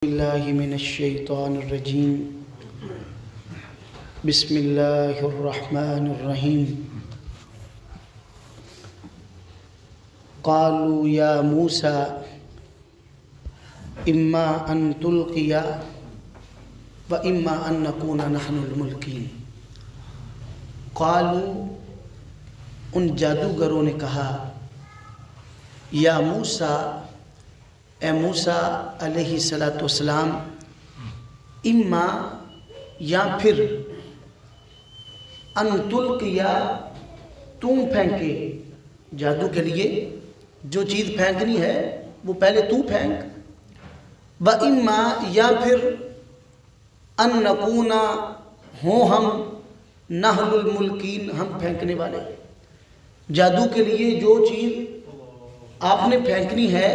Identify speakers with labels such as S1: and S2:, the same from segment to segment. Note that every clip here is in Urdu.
S1: باللہ من الشیطان الرجیم بسم اللہ الرحمن الرحیم قالوا یا موسیٰ اما ان تلقی و اما ان نکون نحن الملکین۔ قالوا ان جادوگروں نے کہا یا موسیٰ اے موسیٰ علیہ السلام، اما یا پھر ان تلقیا تم پھینکے، جادو کے لیے جو چیز پھینکنی ہے وہ پہلے تو پھینک، و اما یا پھر ان نکون ہوں ہم نحن الملکین، ہم پھینکنے والے۔ جادو کے لیے جو چیز آپ نے پھینکنی ہے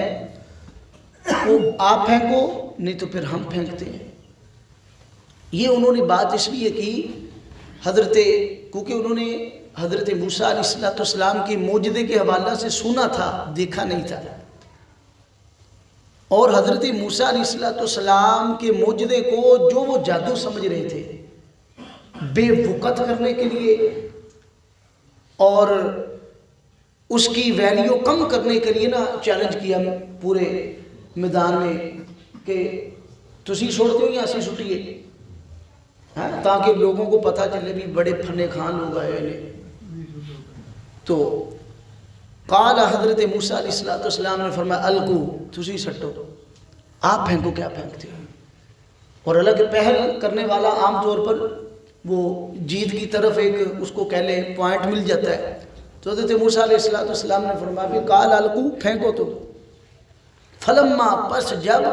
S1: وہ آپ پھینکو، نہیں تو پھر ہم پھینکتے ہیں۔ یہ انہوں نے بات اس لیے کی کیونکہ انہوں نے حضرت موسیٰ علیہ السلام کی معجزے کے حوالہ سے سنا تھا، دیکھا نہیں تھا، اور حضرت موسیٰ علیہ السلام کے معجزے کو جو وہ جادو سمجھ رہے تھے، بے وقت کرنے کے لیے اور اس کی ویلیو کم کرنے کے لیے چیلنج کیا پورے میدان میں کہ تسی چھوڑتے ہو یا اسی چھٹیے، تاکہ لوگوں کو پتہ چلے بھی بڑے پھنے خان لوگ آئے ہیں۔ تو قال حضرت موسیٰ علیہ السلام نے فرمایا القو، تسی سٹو، آپ پھینکو، کیا پھینکتے ہو۔ اور اللہ کے پہل کرنے والا عام طور پر وہ جیت کی طرف ایک اس کو کہہ لیں پوائنٹ مل جاتا ہے۔ تو حضرت موسیٰ علیہ السلام نے فرمایا قال القو، پھینکو تو۔ فلما، پس جب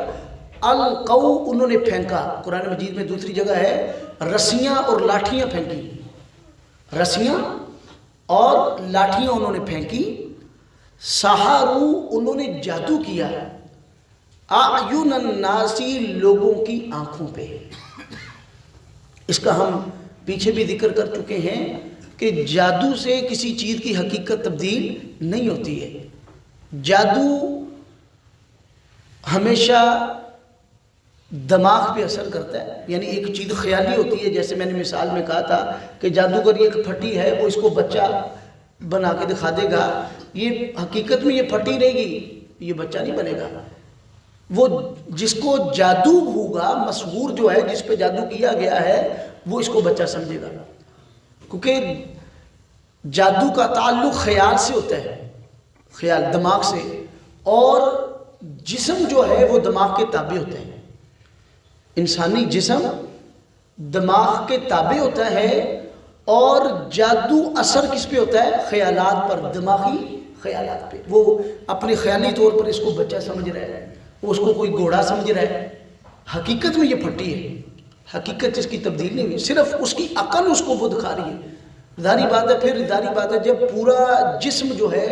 S1: القو، انہوں نے پھینکا، قرآن مجید میں دوسری جگہ ہے رسیاں اور لاٹھیاں پھینکی، رسیاں اور لاٹھیاں انہوں نے پھینکی، سحروا، انہوں نے جادو کیا، اعین الناس، لوگوں کی آنکھوں پہ۔ اس کا ہم پیچھے بھی ذکر کر چکے ہیں کہ جادو سے کسی چیز کی حقیقت تبدیل نہیں ہوتی ہے۔ جادو ہمیشہ دماغ پہ اثر کرتا ہے، یعنی ایک چیز خیالی ہوتی ہے، جیسے میں نے مثال میں کہا تھا کہ جادوگر ایک پھٹی ہے، وہ اس کو بچہ بنا کے دکھا دے گا، یہ حقیقت میں یہ پھٹی رہے گی، یہ بچہ نہیں بنے گا۔ وہ جس کو جادو ہوگا، مسحور جو ہے جس پہ جادو کیا گیا ہے، وہ اس کو بچہ سمجھے گا، کیونکہ جادو کا تعلق خیال سے ہوتا ہے، خیال دماغ سے، اور جسم جو ہے وہ دماغ کے تابع ہوتے ہیں۔ انسانی جسم دماغ کے تابع ہوتا ہے، اور جادو اثر کس پہ ہوتا ہے؟ خیالات پر، دماغی خیالات پہ۔ وہ اپنے خیالی طور پر اس کو بچہ سمجھ رہا ہے، وہ اس کو کوئی گھوڑا سمجھ رہا ہے، حقیقت میں یہ پھٹی ہے، حقیقت اس کی تبدیل نہیں ہوئی، صرف اس کی عقل اس کو وہ دکھا رہی ہے۔ ظاہری بات ہے، پھر ظاہری بات ہے جب پورا جسم جو ہے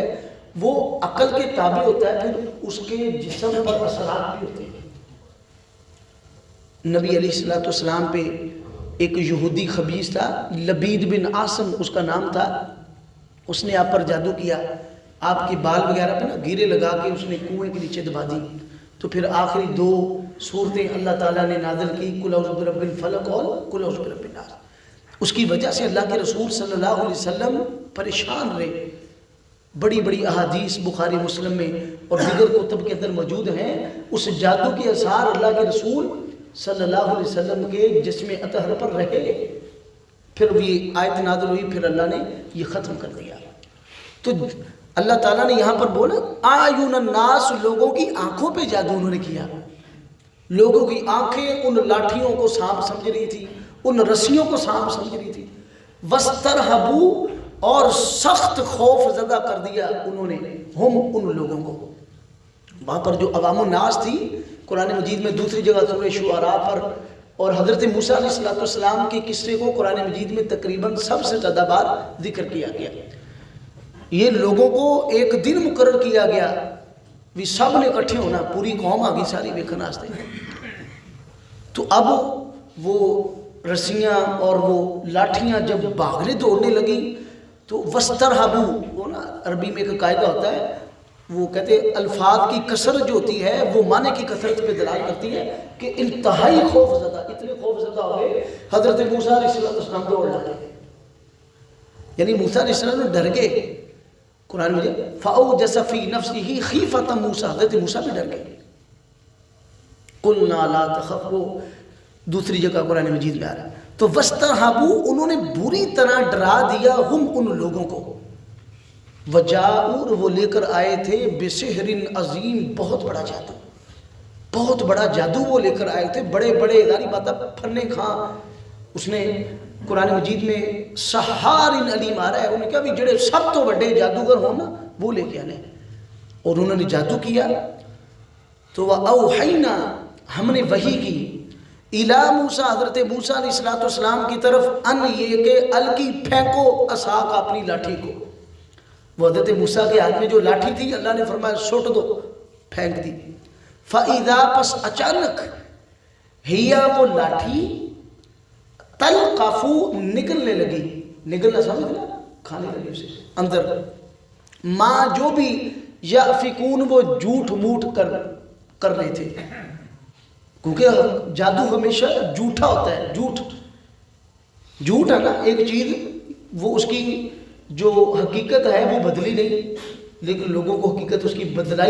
S1: وہ عقل کے تابع ہوتا ہے، پھر اس کے جسم پر اثرات بھی ہوتے ہیں۔ نبی علیہ السلام پہ ایک یہودی خبیث تھا، لبید بن عاصم اس کا نام تھا، اس نے آپ پر جادو کیا، آپ کے بال وغیرہ پہ گیرے لگا کے اس نے کنویں کے نیچے دبا دی۔ تو پھر آخری دو صورتیں اللہ تعالیٰ نے نازل کی، قل اعوذ برب الفلق اور قل اعوذ برب الناس۔ اس کی وجہ سے اللہ کے رسول صلی اللہ علیہ وسلم پریشان رہے۔ بڑی بڑی احادیث بخاری مسلم میں اور دیگر کتب کے اندر موجود ہیں، اس جادو کے اثار اللہ کے رسول صلی اللہ علیہ وسلم کے جسم اطہر پر رہے۔ پھر یہ آیت نازل ہوئی، پھر اللہ نے یہ ختم کر دیا۔ تو اللہ تعالیٰ نے یہاں پر بولا اعین الناس، لوگوں کی آنکھوں پہ جادو انہوں نے کیا۔ لوگوں کی آنکھیں ان لاٹھیوں کو سانپ سمجھ رہی تھی، ان رسیوں کو سانپ سمجھ رہی تھی، واسترہبوا، اور سخت خوف زدہ کر دیا انہوں نے، ہم ان لوگوں کو۔ وہاں پر جو عوام الناس تھی، قرآن مجید میں دوسری جگہ سورہ شعراء پر اور حضرت موسیٰ علیہ السلام کے قصے کو قرآن مجید میں تقریباً سب سے زیادہ بار ذکر کیا گیا۔ یہ لوگوں کو ایک دن مقرر کیا گیا بھی سب نے اکٹھے ہونا، پوری قوم آگی ساری ویکھن واسطے۔ تو اب وہ رسیاں اور وہ لاٹھیاں جب بھاگنے دوڑنے لگی تو وسترہبوا، وہ عربی میں ایک قاعدہ ہوتا ہے، وہ کہتے ہیں الفاظ کی کثرت جو ہوتی ہے وہ معنی کی کثرت پہ دلالت کرتی ہے کہ انتہائی خوف زدہ، اتنے خوف زدہ ہو گئے حضرت موسیٰ علیہ السلام دوڑ لگے، یعنی موسیٰ علیہ السلام ڈر گئے. قرآن میں فَأَوْجَسَ فِي نَفْسِهِ خِيفَةً موسیٰ، حضرت موسیٰ بھی ڈر گئے. قُلْنَا لَا تَخَفْ، وہ دوسری جگہ قرآن مجید میں آ رہا ہے. تو وَاسْتَرْهَبُوا، انہوں نے بری طرح ڈرا دیا ہم ان لوگوں کو. وَجَاءُوا، وہ لے کر آئے تھے بِسِحْرٍ عظیم، بہت بڑا جادو، بہت بڑا جادو وہ لے کر آئے تھے. بڑے بڑے ظاہری بات ہے پھرنے کھاں، اس نے قرآن مجید میں سحار علیم آ رہا ہے، انہوں نے کہا بھی جڑے سب تو بڑے جادوگر ہوں نا وہ لے کے آنے، اور انہوں نے جادو کیا. تو وَأَوْحَيْنَا، ہم نے وحی کی، اِلَى موسیٰ، حضرت موسیٰ علیہ السلام کی طرف، ان یہ کہ الکی، پھینکو عصاک، اپنی لاٹھی کو. وہ حضرت موسیٰ کے ہاتھ میں جو لاٹھی تھی اللہ نے فرمایا سوٹ دو، پھینک دی. فَإِذَا، پس اچانک، ہیا وہ لاٹھی، تلقفو، نگلنے لگی، نگلنا سمجھنا کھانے لگی اسے اندر، ماں جو بھی یافکون، وہ جھوٹ موٹ کر رہے تھے، کیونکہ جادو ہمیشہ جھوٹا ہوتا ہے. جھوٹ ہے نا ایک چیز، وہ اس کی جو حقیقت ہے وہ بدلی نہیں، لیکن لوگوں کو حقیقت اس کی بدلا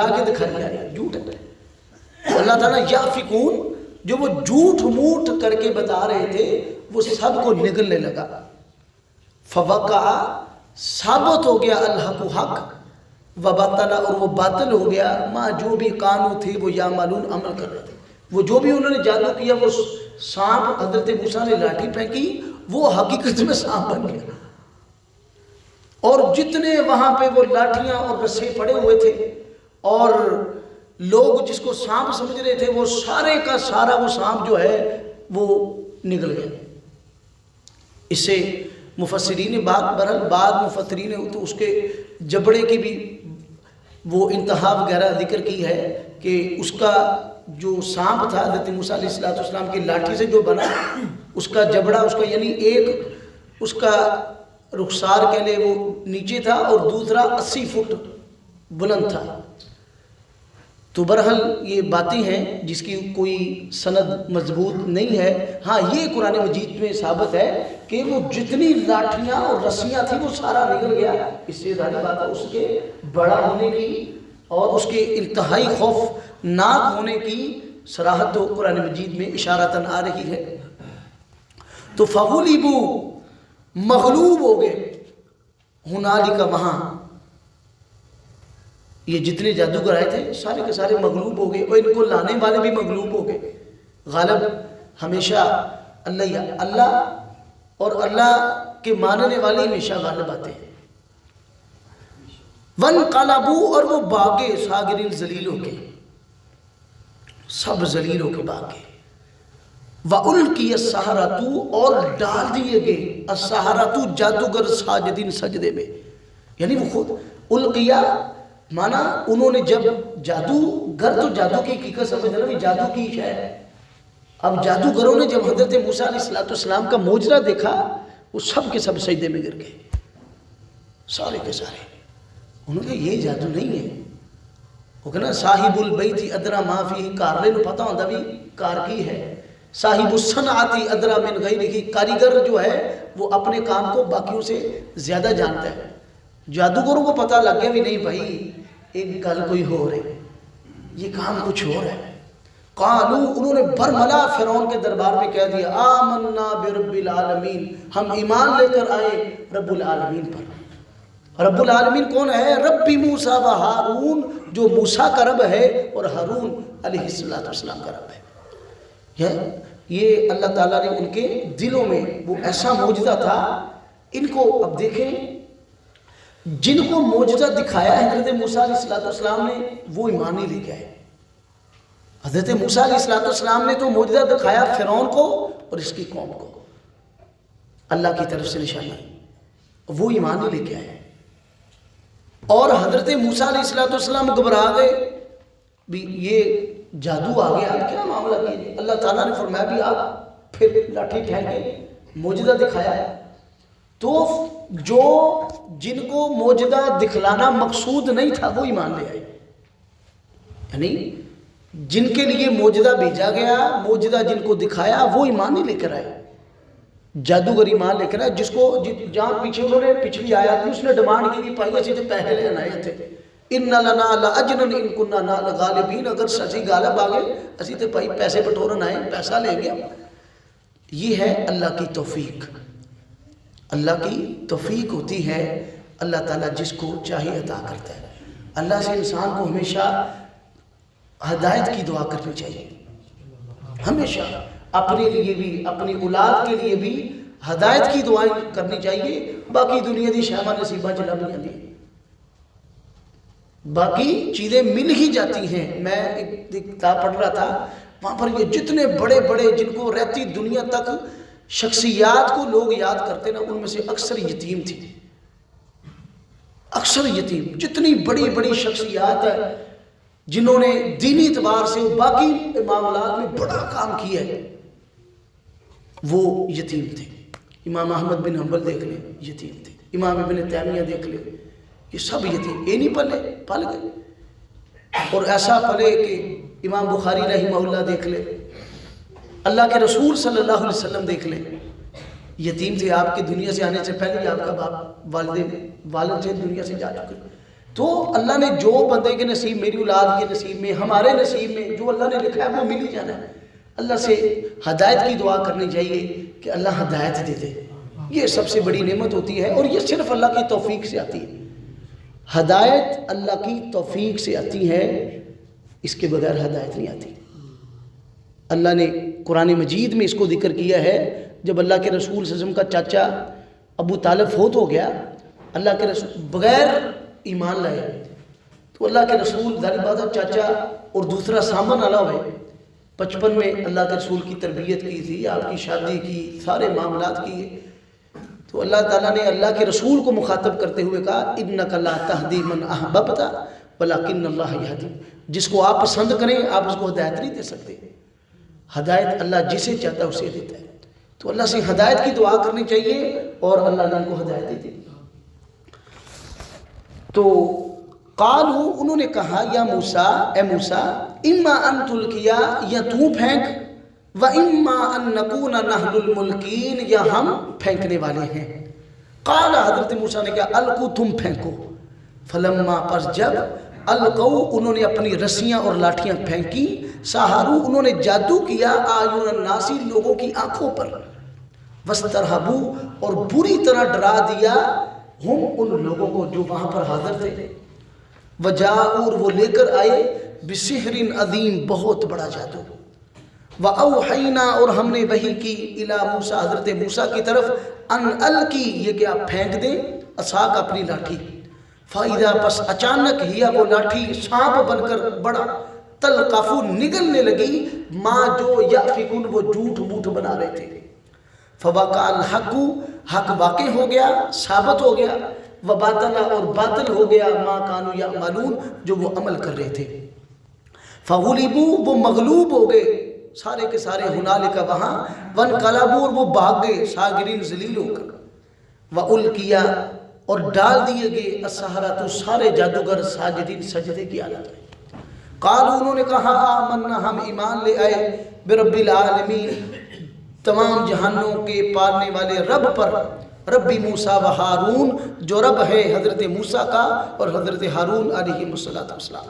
S1: کے دکھائی جا رہی ہے، جھوٹ ہے. اللہ تعالیٰ یافکون، جو وہ جھوٹ موٹ کر کے بتا رہے تھے وہ سب کو نگلنے لگا. فوقع، ثابت ہو گیا، الحق، حق، وبطل، اور وہ باطل ہو گیا، ماں جو بھی قانون تھے وہ یعملون، عمل کر رہے تھے. وہ جو بھی انہوں نے جادو کیا، وہ سانپ، حضرت موسیٰ نے لاٹھی پھینکی، وہ حقیقت میں سانپ بن گیا. اور جتنے وہاں پہ وہ لاٹھیاں اور رسے پڑے ہوئے تھے اور لوگ جس کو سانپ سمجھ رہے تھے، وہ سارے کا سارا وہ سانپ جو ہے وہ نگل گیا. اس سے مفسرین بعد مفسرین تو اس کے جبڑے کی بھی وہ انتہا وغیرہ ذکر کی ہے کہ اس کا جو سانپ تھا حضرت موسیٰ علیہ السلام کی لاٹھی سے جو بنا، اس کا جبڑا، اس کا یعنی ایک اس کا رخسار کہہ لے وہ نیچے تھا اور دوسرا 80 فٹ بلند تھا. تو برحال یہ باتیں ہیں جس کی کوئی سند مضبوط نہیں ہے. ہاں یہ قرآن مجید میں ثابت ہے کہ وہ جتنی لاٹھیاں اور رسیاں تھیں وہ سارا نکل گیا. اس سے ظاہر بات ہے اس کے بڑا ہونے کی اور اس کے انتہائی خوفناک ہونے کی صراحت تو قرآن مجید میں اشارتاً آ رہی ہے. تو فغلبوا، مغلوب ہو گئے، ہنالک، وہاں یہ جتنے جادوگر آئے تھے سارے کے سارے مغلوب ہو گئے، اور ان کو لانے والے بھی مغلوب ہو گئے. غالب ہمیشہ اللہ اور اللہ کے ماننے والے ہمیشہ غالب آتے ہیں. وَانْقَلَبُوا، اور وہ بھاگے، صاغرین، ذلیل ہو کے، سب ذلیل ہو کے بھاگے. وَأُلْقِيَ السَّحَرَةُ، اور ڈال دیے گئے، السَّحَرَةُ، جادوگر، ساجدین، سجدے میں. یعنی وہ خود القیہ مانا انہوں نے جب جادوگر، تو جادو کی حقیقت سمجھ رہا بھی جادو کی ہے. اب جادوگروں نے جب حضرت موسیٰ علیہ السلام کا معجزہ دیکھا، وہ سب کے سب سجدے میں گر گئے، سارے کے سارے. انہوں نے کہا یہ جادو نہیں ہے. وہ کہنا صاحب البیت ادرا ما فیہ، کارلے نو پتہ ہوتا بھی کار کی ہے. صاحب الصنعت ادرا من غیرہ، کاریگر جو ہے وہ اپنے کام کو باقیوں سے زیادہ جانتا ہے. جادوگروں کو پتہ لگ گیا بھی نہیں بھائی ایک گل کوئی ہو رہی، یہ کام کچھ ہو رہا ہے. قالو، انہوں نے برملا فرعون کے دربار میں کہہ دیا، آمنا برب العالمین، ہم ایمان لے کر آئے رب العالمین پر. رب العالمین کون ہے؟ رب موسیٰ و ہارون، جو موسیٰ کا رب ہے اور ہارون علیہ السلام کا رب ہے. یہ اللہ تعالیٰ نے ان کے دلوں میں وہ ایسا معجزہ تھا. ان کو اب دیکھیں، جن کو معجزہ دکھایا ہے حضرت موسیٰ علیہ السلام نے، وہ ایمان نہیں لے کے آئے. حضرت موسیٰ علیہ السلام نے تو معجزہ دکھایا فرعون کو اور اس کی قوم کو، اللہ کی طرف سے نشانی، وہ ایمان نہیں لے کے آئے. اور حضرت موسیٰ علیہ السلام گھبرا گئے بھی یہ جادو آ گیا، کیا معاملہ کیے. اللہ تعالیٰ نے فرمایا بھی آپ پھر لاٹھی پھینکے، معجزہ دکھایا ہے. تو جو جن کو موجودہ دکھلانا مقصود نہیں تھا وہ ایمان لے آئے، یعنی جن کے لیے موجودہ بھیجا گیا، موجودہ جن کو دکھایا وہ ایمان نہیں لے کر آئے، جادوگر ایمان لے کر آئے. جس کو جہاں پیچھے انہوں نے پچھلی آیات میں اس نے ڈیمانڈ کی پائی اسی تو پیسے لینا آئے تھے، ان لنا لاجرا ان كنا غالبین، اگر سچی غالب آ گئے اسی تو بھائی پیسے بٹورن آئے، پیسہ لے گیا. یہ ہے اللہ کی توفیق. اللہ کی توفیق ہوتی ہے، اللہ تعالیٰ جس کو چاہے عطا کرتا ہے. اللہ سے انسان کو ہمیشہ ہدایت کی دعا کرنی چاہیے، ہمیشہ اپنے لیے بھی اپنی اولاد کے لیے بھی ہدایت کی دعائیں کرنی چاہیے. باقی دنیا دی شہمہ نصیبہ چلا بھی آتی ہیں، باقی چیزیں مل ہی جاتی ہیں. میں ایک کتاب پڑھ رہا تھا، وہاں پر یہ جتنے بڑے بڑے جن کو رہتی دنیا تک شخصیات کو لوگ یاد کرتے نا، ان میں سے اکثر یتیم تھی، اکثر یتیم. جتنی بڑی بڑی شخصیات ہیں جنہوں نے دینی اعتبار سے باقی معاملات میں بڑا کام کیا ہے وہ یتیم تھے. امام احمد بن حنبل دیکھ لیں یتیم تھے، امام ابن تیمیہ دیکھ لیں، یہ سب یتیم. یہ نہیں پل گئے، اور ایسا پلے کہ امام بخاری رحمہ اللہ دیکھ لیں، اللہ کے رسول صلی اللہ علیہ وسلم دیکھ لیں، یتیم تھے. آپ کی دنیا سے آنے سے پہلے آپ کا والد سے دنیا سے جا چکے. تو اللہ نے جو بندے کے نصیب، میری اولاد کے نصیب میں، ہمارے نصیب میں جو اللہ نے لکھا ہے وہ مل ہی جانا ہے. اللہ سے ہدایت کی دعا کرنی چاہیے کہ اللہ ہدایت دے دے. یہ سب سے بڑی نعمت ہوتی ہے، اور یہ صرف اللہ کی توفیق سے آتی ہے. ہدایت اللہ کی توفیق سے آتی ہے، اس کے بغیر ہدایت نہیں آتی. اللہ نے قرآن مجید میں اس کو ذکر کیا ہے. جب اللہ کے رسول صلی اللہ علیہ وسلم کا چاچا ابو طالب فوت ہو گیا، اللہ کے رسول بغیر ایمان لائے، تو اللہ کے رسول ظاہر بات ہے چاچا اور دوسرا سامان والا ہوئے. 55 میں اللہ کے رسول کی تربیت کی تھی، آپ کی شادی کی، سارے معاملات کیے. تو اللہ تعالیٰ نے اللہ کے رسول کو مخاطب کرتے ہوئے کہا اِنَّكَ لَا تَهْدِي مَنْ أَحْبَبْتَ وَلَكِنَّ اللَّهَ يَهْدِي. جس کو آپ پسند کریں آپ اس کو ہدایت نہیں دے سکتے، ہدایت اللہ جسے چاہتا ہے اسے دیتا ہے. تو اللہ سے ہدایت کی دعا کرنی چاہیے اور اللہ نے کو ہدایت دیتی. تو قالوا انہوں نے کہا یا موسیٰ، اے موسیٰ، اما ان تلقیا، یا تو پھینک، و اما ان نکون نحن الملکین، یا ہم پھینکنے والے ہیں. قال حضرت موسیٰ نے کہا القو، تم پھینکو. فلما، پس جب القو، انہوں نے اپنی رسیاں اور لاٹھیاں پھینکی، سحروا، انہوں نے جادو کیا، اعین الناس، لوگوں کی آنکھوں پر، واسترہبوا، اور بری طرح ڈرا دیا، ہم ان لوگوں کو جو وہاں پر حاضر تھے. وجاءوا، اور وہ لے کر آئے، بسحر عظیم، بہت بڑا جادو. واوحینا، اور ہم نے وحی کی، الی موسیٰ، حضرت موسیٰ کی طرف، ان القی، یہ کہ آپ پھینک دیں، عصاک، اپنی لاٹھی. فاذا، پس اچانک، ہی وہ لاٹھی سانپ بن کر بڑا، تلقف، نگلنے لگی، ما جو یافکون، وہ جھوٹ موٹ بنا رہے تھے. فوقع الحق، حق واقع ہو گیا، ثابت ہو گیا، وباطل، اور باطل ہو گیا، ما کانوا یعملون، جو وہ عمل کر رہے تھے. فغلبوا، وہ مغلوب ہو گئے، سارے کے سارے، ہنالک، وہاں، وانقلبوا، اور وہ بھاگ گئے، صاغرین، ذلیل ہو کر. والقیا، اور ڈال دیے گئے، السحرۃ، سارے جادوگر، ساجدین، سجدے کی حالت میں. قالوا، انہوں نے کہا آمنا، ہم ایمان لے آئے، برب العالمین، تمام جہانوں کے پالنے والے رب پر، ربی موسیٰ و ہارون، جو رب ہے حضرت موسیٰ کا اور حضرت ہارون علیہ السلام.